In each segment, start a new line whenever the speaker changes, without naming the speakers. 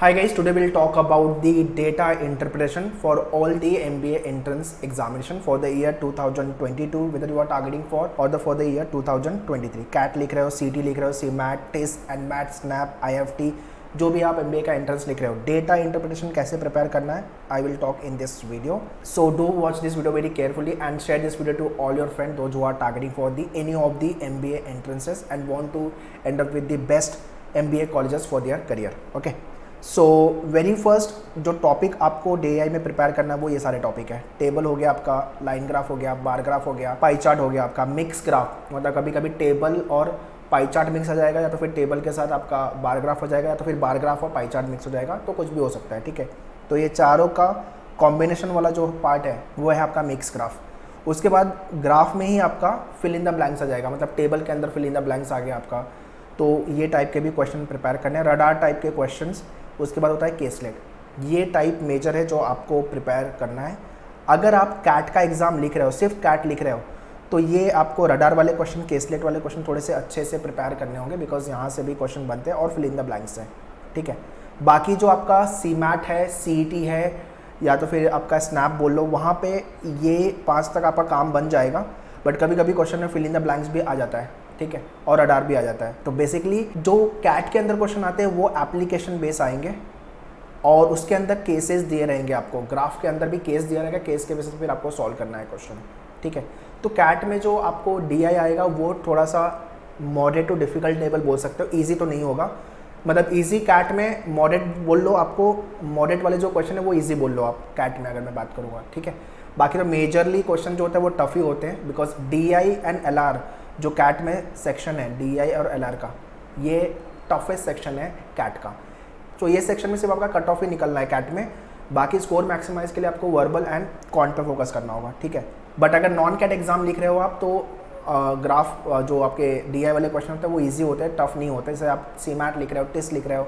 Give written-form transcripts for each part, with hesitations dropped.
Hi guys, today we'll talk about the data interpretation for all the MBA entrance examination for the year 2022, whether you are targeting for the year 2023. CAT लिख रहे हो, CT लिख रहे हो, CMAT, TIS, NMAT, SNAP, IFT, जो भी आप MBA का एंट्रेंस लिख रहे हो, डेटा इंटरप्रिटेशन कैसे प्रिपेयर करना है, I will talk in this video. So do watch this video very carefully and share this video to all your friends, those who are targeting for any of the MBA entrances and want to end up with the best MBA colleges for their career. Okay. So very first जो topic आपको DAI में prepare करना है वो ये सारे topic है। Table हो गया आपका, लाइन ग्राफ हो गया, बार ग्राफ हो गया, पाई चार्ट हो गया आपका, मिक्स ग्राफ, मतलब कभी कभी टेबल और पाई चार्ट मिक्स हो जाएगा, या तो फिर टेबल के साथ आपका बार ग्राफ हो जाएगा, या तो फिर बार ग्राफ और पाई चार्ट मिक्स हो जाएगा, तो कुछ भी हो सकता है। ठीक है, तो ये चारों का कॉम्बिनेशन वाला जो पार्ट है वो है आपका मिक्स ग्राफ। उसके बाद ग्राफ में ही आपका फिल इन द ब्लैंक्स आ जाएगा, मतलब टेबल के अंदर फिल इन द ब्लैंक्स आ गया आपका। तो ये टाइप के भी क्वेश्चन प्रिपेयर करने हैं, रडार टाइप के क्वेश्चंस। उसके बाद होता है केसलेट, ये टाइप मेजर है जो आपको प्रिपेयर करना है। अगर आप कैट का एग्ज़ाम लिख रहे हो, सिर्फ कैट लिख रहे हो, तो ये आपको रडार वाले क्वेश्चन, केसलेट वाले क्वेश्चन थोड़े से अच्छे से प्रिपेयर करने होंगे, बिकॉज यहाँ से भी क्वेश्चन बनते हैं और फिल इन द ब्लैंक्स है। ठीक है, बाकी जो आपका CMAT है, CET है, या तो फिर आपका स्नैप बोल लो, वहाँ पे ये 5 तक आपका काम बन जाएगा, बट कभी कभी क्वेश्चन में फिल इन द ब्लैंक्स भी आ जाता है। ठीक है, और रडार भी आ जाता है। तो बेसिकली जो कैट के अंदर क्वेश्चन आते हैं वो एप्लीकेशन बेस आएंगे, और उसके अंदर केसेस दिए रहेंगे आपको, ग्राफ के अंदर भी केस दिया रहेगा, केस के बेसिस पे फिर आपको सॉल्व करना है क्वेश्चन। ठीक है, तो कैट में जो आपको DI आएगा वो थोड़ा सा मॉडरेट टू डिफिकल्ट लेवल बोल सकते हो, ईजी तो नहीं होगा, मतलब ईजी कैट में मॉडरेट बोल लो, आपको मॉडरेट वाले जो क्वेश्चन है वो ईजी बोल लो आप कैट में, अगर मैं बात करूँगा। ठीक है, बाकी तो मेजरली क्वेश्चन जो होता है वो टफ ही होते हैं, बिकॉज DI एंड LR जो कैट में सेक्शन है, DI और LR का, ये टफेस्ट सेक्शन है कैट का। तो ये सेक्शन में सिर्फ आपका कट ऑफ ही निकलना है कैट में, बाकी स्कोर मैक्सिमाइज के लिए आपको वर्बल एंड क्वांट पे फोकस करना होगा। ठीक है, बट अगर नॉन कैट एग्जाम लिख रहे हो आप, तो ग्राफ जो आपके DI वाले क्वेश्चन होते हैं वो ईजी होते हैं, टफ नहीं होते। जैसे आप CMAT लिख रहे हो, TIS लिख रहे हो,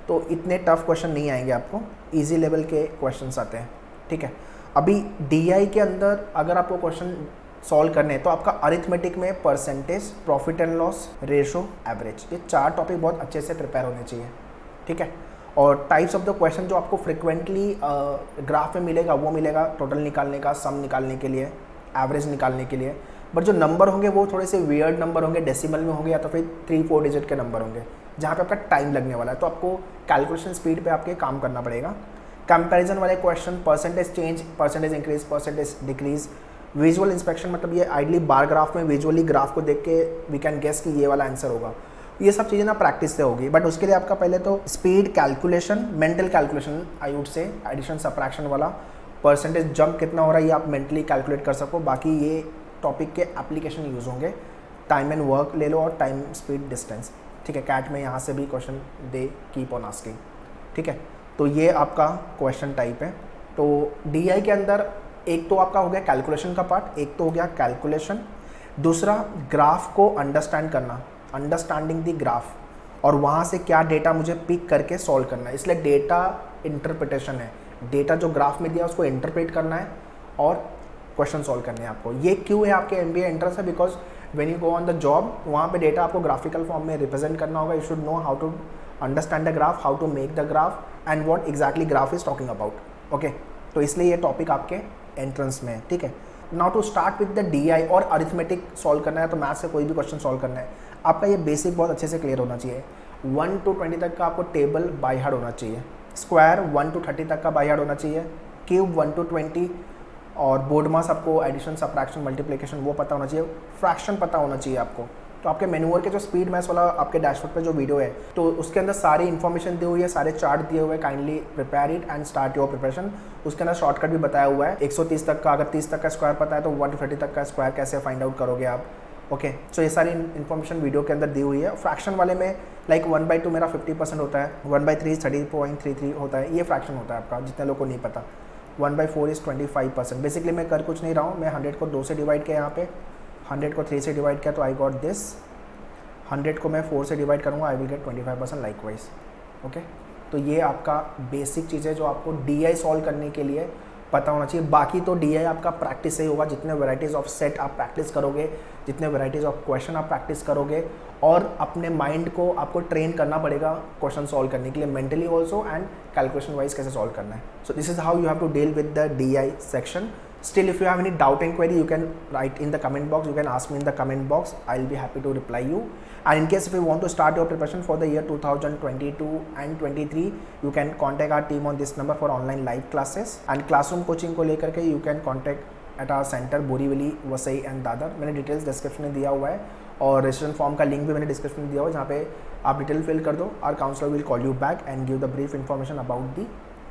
तो इतने टफ क्वेश्चन नहीं आएंगे आपको, ईजी लेवल के क्वेश्चन आते हैं। ठीक है, अभी DI के अंदर अगर आपको क्वेश्चन सॉल्व करने हैं तो आपका अरिथमेटिक में percentage, profit and loss, ratio, average, ये 4 टॉपिक बहुत अच्छे से प्रिपेयर होने चाहिए। ठीक है, और टाइप्स ऑफ द क्वेश्चन जो आपको फ्रिक्वेंटली ग्राफ में मिलेगा वो मिलेगा टोटल निकालने का, सम निकालने के लिए, एवरेज निकालने के लिए, बट जो नंबर होंगे वो थोड़े से वियर्ड नंबर होंगे, डेसिमल में होंगे, या तो फिर 3-4 डिजिट के नंबर होंगे, जहाँ पे आपका टाइम लगने वाला है, तो आपको कैलकुलेशन स्पीड पे आपके काम करना पड़ेगा। कंपैरिजन वाले question, percentage change, percentage increase, percentage decrease, visual inspection, मतलब ये आइडली बार ग्राफ में विजुअली ग्राफ को देख के वी कैन गेस कि ये वाला आंसर होगा। ये सब चीज़ें ना प्रैक्टिस से होगी, बट उसके लिए आपका पहले तो speed calculation, mental calculation I would say, addition subtraction वाला, परसेंटेज जंप कितना हो रहा है ये आप मेंटली कैलकुलेट कर सको। बाकी ये टॉपिक के एप्लीकेशन यूज़ होंगे, टाइम एंड वर्क ले लो और टाइम, स्पीड, डिस्टेंस। ठीक है, कैट में यहाँ से भी question they keep on asking. ठीक है, तो ये आपका क्वेश्चन टाइप है। तो DI के अंदर एक तो आपका हो गया कैलकुलेशन का पार्ट, एक तो हो गया कैलकुलेशन, दूसरा ग्राफ को अंडरस्टैंड करना, अंडरस्टैंडिंग द ग्राफ, और वहाँ से क्या डेटा मुझे पिक करके सॉल्व करना है, इसलिए डेटा इंटरप्रिटेशन है। डेटा जो ग्राफ में दिया उसको इंटरप्रेट करना है और क्वेश्चन सॉल्व करने हैं आपको। ये क्यों है आपके MBA एंट्रेंस है, because when you go on the job, वहाँ पे डेटा आपको ग्राफिकल फॉर्म में रिप्रेजेंट करना होगा। You should know how to understand the graph, how to make the graph, and what exactly graph is talking about. Okay, तो इसलिए ये topic आपके एंट्रेंस में है। ठीक है, now to start with the DI और अरिथमेटिक सॉल्व करना है, तो मैथ्स से कोई भी क्वेश्चन सॉल्व करना है, आपका ये बेसिक बहुत अच्छे से क्लियर होना चाहिए। 1 to 20 तक का आपको टेबल बाय हार्ट होना चाहिए, स्क्वायर 1 to 30 तक का बाय हार्ट होना चाहिए, क्यूब 1 to 20, और बोर्ड मास आपको एडिशन, सब्ट्रैक्शन, मल्टीप्लिकेशन वो पता होना चाहिए, फ्रैक्शन पता होना चाहिए आपको। तो आपके मैनुअल के जो स्पीड मैथ्स वाला आपके डैशबोर्ड पे जो वीडियो है, तो उसके अंदर सारी इन्फॉर्मेशन दी हुई है, सारे चार्ट दिए हुए हैं, kindly prepare it and start your preparation. उसके अंदर शॉर्टकट भी बताया हुआ है, 130 तक का, अगर 30 तक का स्क्वायर पता है तो 1 to 30 तक का स्क्वायर कैसे फाइंड आउट करोगे आप। ओके, सो ये सारी इन्फॉर्मेशन वीडियो के अंदर दी हुई है। फ्रैक्शन वाले में लाइक 1/2 मेरा 50% होता है, 1/3 30.33 होता है, ये फ्रैक्शन होता है आपका, जितने लोगों को नहीं पता। 1/4 इज़ 25%। बेसिकली मैं कर कुछ नहीं रहा हूँ, मैं 100 को 2 से डिवाइड किया, यहाँ पे 100 को 3 से डिवाइड किया, तो आई गॉट दिस। 100 को मैं 4 से डिवाइड करूँगा, I will get 25% likewise. Okay, तो ये आपका बेसिक चीज़ है जो आपको DI सॉल्व करने के लिए पता होना चाहिए। बाकी तो DI आपका प्रैक्टिस से ही होगा, जितने वैराइटीज़ ऑफ सेट आप प्रैक्टिस करोगे, जितने वैराइटीज़ ऑफ क्वेश्चन आप प्रैक्टिस करोगे, और अपने माइंड को आपको ट्रेन करना पड़ेगा क्वेश्चन सॉल्व करने के लिए, mentally also and calculation wise कैसे सॉल्व करना है। So this is how you have to deal with the DI section. Still, if you have any doubt and query, you can write in the comment box. You can ask me in the comment box. I'll be happy to reply you. And in case if you want to start your preparation for the year 2022 and 23, you can contact our team on this number for online live classes. And classroom coaching को लेकर के you can contact at our center Borivali, Vasai and Dadar. मैंने details description में दिया हुआ है, और registration form का लिंक भी मैंने डिस्क्रिप्शन में दिया हुआ है, जहाँ पे आप डिटेल फिल कर दो. Our counsellor will call you back and give the brief information about the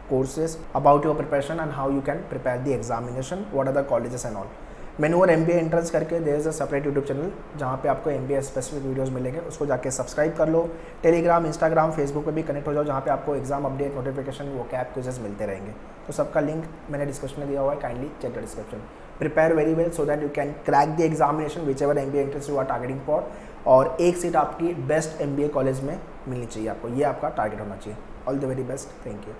courses, about your preparation and how you can prepare the examination, what are the colleges and all. मैनू और MBA entrance करके there is a separate YouTube channel जहाँ पे आपको MBA specific videos मिलेंगे, उसको जाके subscribe कर लो. टेलीग्राम, इंस्टाग्राम, फेसबुक पे भी कनेक्ट हो जाओ, जहाँ पे आपको एग्जाम अपडेट, नोटिफिकेशन, वो कैप क्विजेस मिलते रहेंगे. तो सबका लिंक मैंने डिस्क्रिप्शन में दिया हुआ है, kindly check the description. Prepare very well so that you can crack the examination whichever MBA entrance you are targeting for, और एक सीट आपकी बेस्ट MBA कॉलेज में मिलनी चाहिए आपको, ये आपका टारगेट होना चाहिए. All the very best. Thank you.